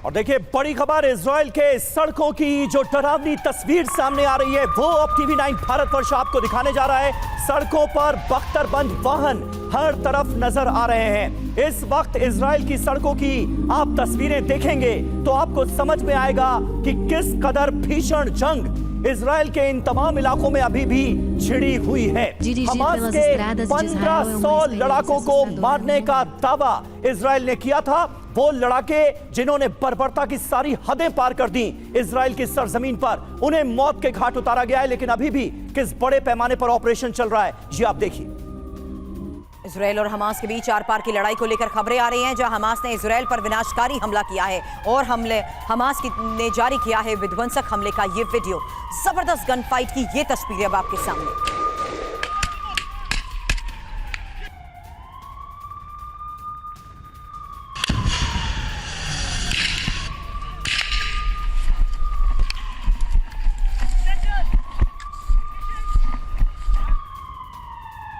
और देखिए बड़ी खबर, इजराइल के सड़कों की जो डरावनी तस्वीर सामने आ रही है वो अब टीवी9 भारतवर्ष आपको दिखाने जा रहा है। सड़कों पर बख्तरबंद वाहन हर तरफ नजर आ रहे हैं। इस वक्त इजराइल की सड़कों की आप तस्वीरें देखेंगे तो आपको समझ में आएगा कि किस कदर भीषण जंग इजराइल के इन तमाम इलाकों में अभी भी छिड़ी हुई है। हमास के 1500 लड़ाकों को मारने का दावा इजराइल ने किया था। वो लड़ाके जिन्होंने बर्बरता की सारी हदें पार कर दी इजराइल की सरजमीन पर, उन्हें मौत के घाट उतारा गया है। लेकिन अभी भी किस बड़े पैमाने पर ऑपरेशन चल रहा है, ये आप देखिए। इजराइल और हमास के बीच आर पार की लड़ाई को लेकर खबरें आ रही हैं, जहां हमास ने इजराइल पर विनाशकारी हमला किया है और हमास ने जारी किया है विध्वंसक हमले का ये वीडियो। जबरदस्त गन फाइट की ये तस्वीरें अब आपके सामने।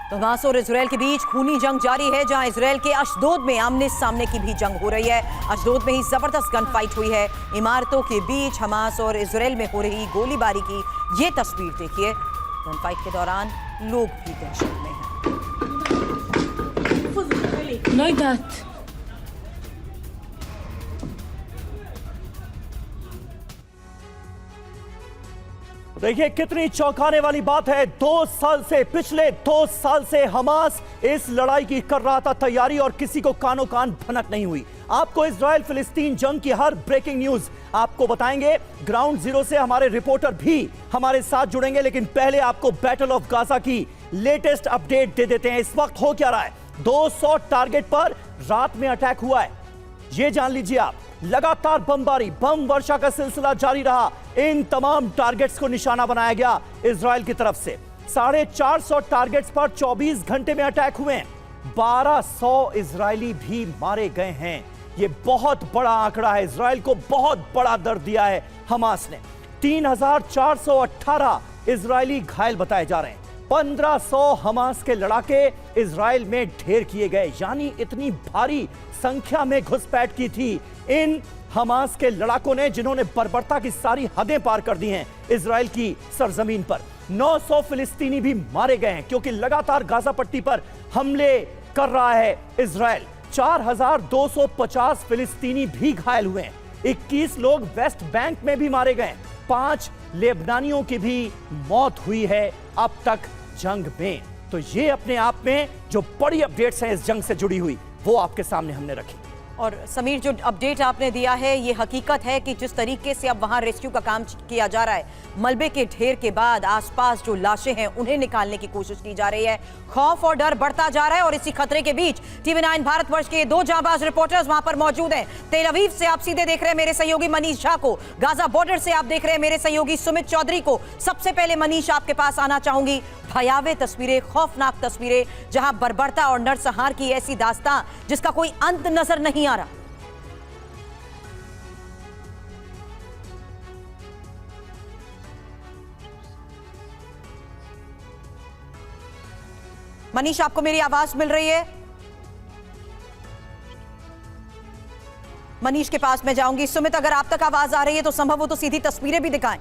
तो हमास और इजराइल के बीच खूनी जंग जारी है, जहां इजराइल के अशदोद में आमने सामने की भी जंग हो रही है। अशदोद में ही जबरदस्त गन फाइट हुई है। इमारतों के बीच हमास और इजराइल में हो रही गोलीबारी की ये तस्वीर देखिए। गन फाइट के दौरान लोग भी दहशत में हैं। देखिए कितनी चौंकाने वाली बात है। पिछले 2 साल से हमास इस लड़ाई की कर रहा था तैयारी और किसी को कानो कान भनक नहीं हुई। आपको इजराइल फिलिस्तीन जंग की हर ब्रेकिंग न्यूज आपको बताएंगे। ग्राउंड जीरो से हमारे रिपोर्टर भी हमारे साथ जुड़ेंगे, लेकिन पहले आपको बैटल ऑफ गाजा की लेटेस्ट अपडेट दे देते हैं। इस वक्त हो क्या रहा है। 200 टारगेट पर रात में अटैक हुआ है, ये जान लीजिए आप। लगातार बमबारी, बम वर्षा का सिलसिला जारी रहा। इन तमाम टारगेट्स को निशाना बनाया गया इजराइल की तरफ से। 450 टारगेट्स पर 24 घंटे में अटैक हुए हैं। 1200 इजरायली भी मारे गए हैं। यह बहुत बड़ा आंकड़ा है। इजराइल को बहुत बड़ा दर्द दिया है हमास ने। 3418 इजरायली घायल बताए जा रहे हैं। 1500 हमास के लड़ाके इजराइल में ढेर किए गए, यानी इतनी भारी संख्या में घुसपैठ की थी इन हमास के लड़ाकों ने, जिन्होंने बर्बरता की सारी हदें पार कर दी हैं इजराइल की सरजमीन पर। 900 फिलिस्तीनी भी मारे गए हैं, क्योंकि लगातार गाजा पट्टी पर हमले कर रहा है इजराइल। 4250 फिलिस्तीनी भी घायल हुए हैं। 21 लोग वेस्ट बैंक में भी मारे गए। 5 लेबनानियों की भी मौत हुई है अब तक जंग में। तो ये अपने आप में जो बड़ी अपडेट्स हैं इस जंग से जुड़ी हुई, वो आपके सामने हमने रखी। और समीर, जो अपडेट आपने दिया है ये हकीकत है कि जिस तरीके से अब वहां रेस्क्यू का काम किया जा रहा है, मलबे के ढेर के बाद आसपास जो लाशें हैं उन्हें निकालने की कोशिश की जा रही है। खौफ और डर बढ़ता जा रहा है और इसी खतरे के बीच टीवी9 भारतवर्ष के 2 जांबाज रिपोर्टर्स वहां पर मौजूद हैं। तेल अवीव से आप सीधे देख रहे हैं मेरे सहयोगी मनीष झा को, गाजा बॉर्डर से आप देख रहे हैं मेरे सहयोगी सुमित चौधरी को। सबसे पहले मनीष, आपके पास आना चाहूंगी। भयावह तस्वीरें, खौफनाक तस्वीरें, जहां बर्बरता और नरसंहार की ऐसी दास्तां जिसका कोई अंत नजर नहीं आ रहा। मनीष, आपको मेरी आवाज मिल रही है? मनीष के पास मैं जाऊंगी। सुमित, अगर आप तक आवाज आ रही है तो संभव हो तो सीधी तस्वीरें भी दिखाएं।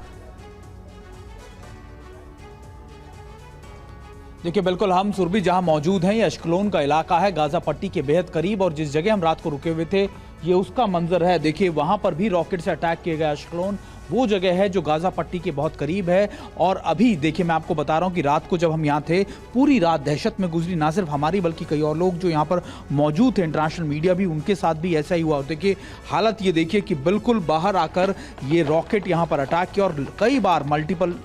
देखिए बिल्कुल, हम सुरभि जहां मौजूद हैं, ये अश्कलोन का इलाका है, गाजा पट्टी के बेहद करीब, और जिस जगह हम रात को रुके हुए थे ये उसका मंजर है। देखिए वहां पर भी रॉकेट से अटैक किए गए। अश्कलोन वो जगह है जो गाजा पट्टी के बहुत करीब है। और अभी देखिए मैं आपको बता रहा हूं कि रात को जब हम यहाँ थे, पूरी रात दहशत में गुजरी, ना सिर्फ हमारी बल्कि कई और लोग जो यहाँ पर मौजूद थे, इंटरनेशनल मीडिया भी, उनके साथ भी ऐसा ही हुआ। देखिए हालत ये देखिए कि बिल्कुल बाहर आकर ये रॉकेट यहाँ पर अटैक किया और कई बार मल्टीपल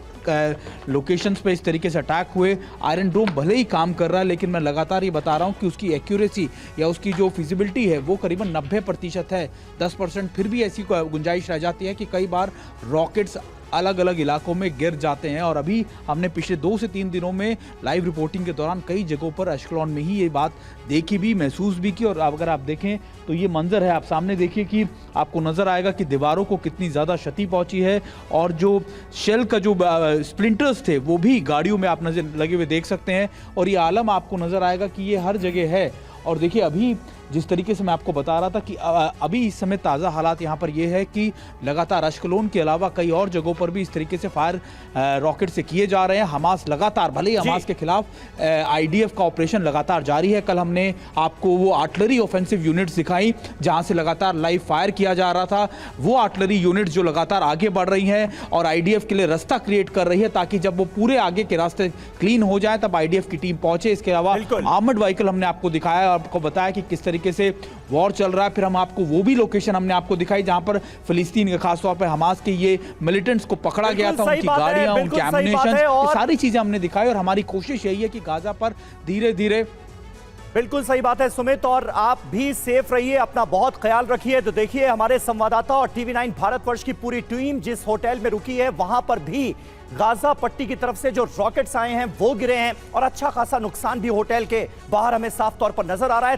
लोकेशंस पे इस तरीके से अटैक हुए। आयरन डोम भले ही काम कर रहा है, लेकिन मैं लगातार ये बता रहा हूँ कि उसकी एक्यूरेसी या उसकी जो फिजिबिलिटी है वो करीबन 90% है। 10% फिर भी ऐसी गुंजाइश रह जाती है कि कई बार रॉकेट्स अलग अलग इलाकों में गिर जाते हैं। और अभी हमने पिछले 2 से 3 दिनों में लाइव रिपोर्टिंग के दौरान कई जगहों पर अश्कलोन में ही ये बात देखी भी, महसूस भी की। और अगर आप देखें तो ये मंजर है, आप सामने देखिए कि आपको नज़र आएगा कि दीवारों को कितनी ज़्यादा क्षति पहुंची है। और जो शेल का जो स्प्लिंटर्स थे वो भी गाड़ियों में आप नजर लगे हुए देख सकते हैं। और ये आलम आपको नज़र आएगा कि ये हर जगह है। और देखिए अभी जिस तरीके से मैं आपको बता रहा था कि अभी इस समय ताज़ा हालात यहाँ पर ये है कि लगातार अश्कलोन के अलावा कई और जगहों पर भी इस तरीके से फायर रॉकेट से किए जा रहे हैं। हमास लगातार, भले ही हमास के खिलाफ आईडीएफ का ऑपरेशन लगातार जारी है। कल हमने आपको वो आर्टिलरी ऑफेंसिव यूनिट्स दिखाई जहां से लगातार लाइव फायर किया जा रहा था। वो आर्टिलरी यूनिट्स जो लगातार आगे बढ़ रही हैं और आईडीएफ के लिए रास्ता क्रिएट कर रही है ताकि जब वो पूरे आगे के रास्ते क्लीन हो जाए तब आईडीएफ की टीम पहुंचे। इसके अलावा आर्मर्ड व्हीकल हमने आपको दिखाया और आपको बताया कि किस तरीके से वॉर चल रहा है। फिर हम आपको वो भी लोकेशन हमने आपको दिखाई जहां पर फिलिस्तीन के खासतौर पर हमास के ये मिलिटेंट्स को पकड़ा गया था, उनकी गाड़ियां, उनके एम्युनिशन, ये सारी चीजें हमने दिखाई। और हमारी कोशिश यही है कि गाजा पर धीरे धीरे। बिल्कुल सही बात है सुमित, और आप भी सेफ रहिए, अपना बहुत ख्याल रखिए। तो देखिए हमारे संवाददाता और टीवी9 भारतवर्ष की पूरी टीम जिस होटल में रुकी है वहां पर भी गाजा पट्टी की तरफ से जो रॉकेट्स आए हैं वो गिरे हैं और अच्छा खासा नुकसान भी होटल के बाहर हमें साफ तौर पर नजर आ रहा है।